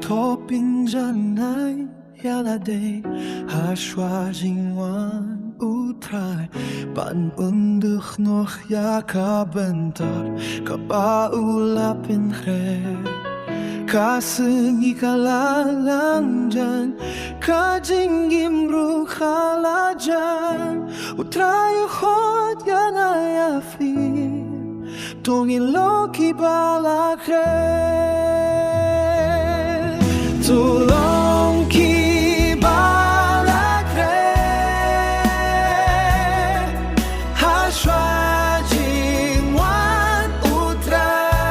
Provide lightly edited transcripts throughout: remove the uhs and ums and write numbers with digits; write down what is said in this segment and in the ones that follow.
topinjanai yalade hashwa jingwan utrai ban unduch noch yakabentar kabaulapin khreh khasi kalalanjan kajingim rukhalajan utrai khot yanayafi tongin loki bala khreh tulong ki bala khreh hashwa jingwan utrai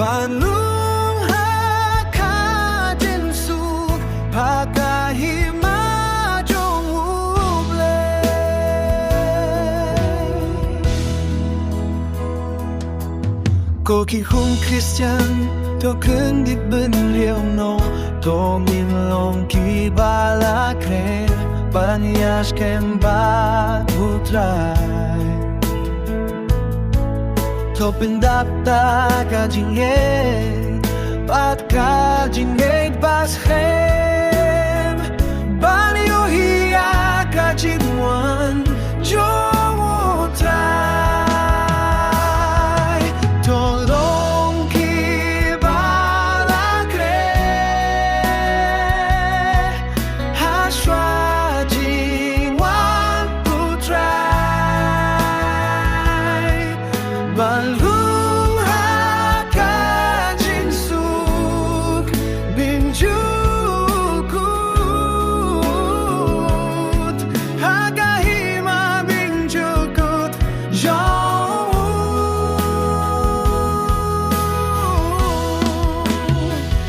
banlung hakajin suk pakahima jong uble koki hung Christian to kun dit ben liêu no to min long ki bala khreh ban yash kem ba utrai to pindap ta ka jinge pat ka jinge bas khem ban yo hiya ka jingwan jo utrai to balung hakajin suk binjukut hakahima binjukut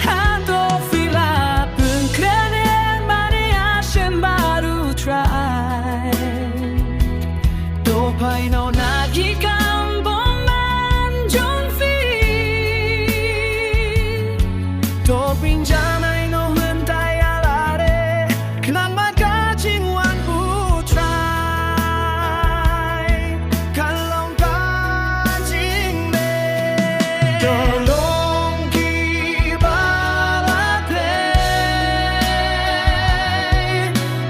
hando fila pengkrenin mani ashen baru try to paino nagika pinjanai no hentai alare kenang maka jingwan utrai kalong ka jingme tolong ki bala khreh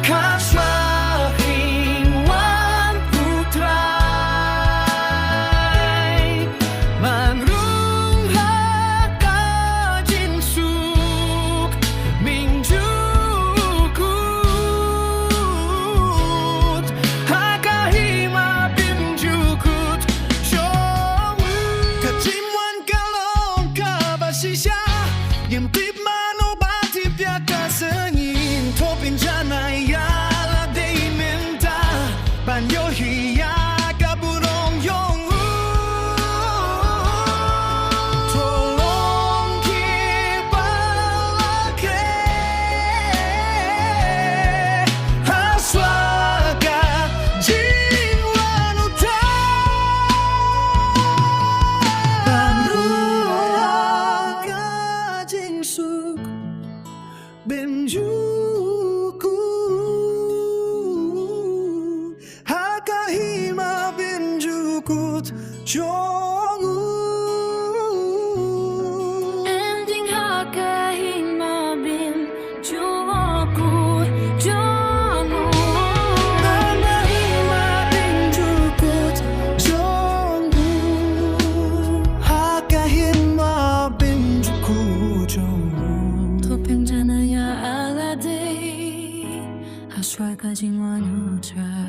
khaswa jingwan utrai manrung hakajin suk binjukut hakahima binjukut jong kajimwan kalong kabasisya yang tip manobati piaka sengin topinjana yala dei menta banyo hiya kaburong yong tolong ki bala khreh haswa ka jingwan utrai banrung hakajin suk binjukut hakahima binjukut jong ending hakahima binjukut jong hakahima binjukut jong hakahima binjukut jong topinjana ya alade hashwa ka jingwan utrai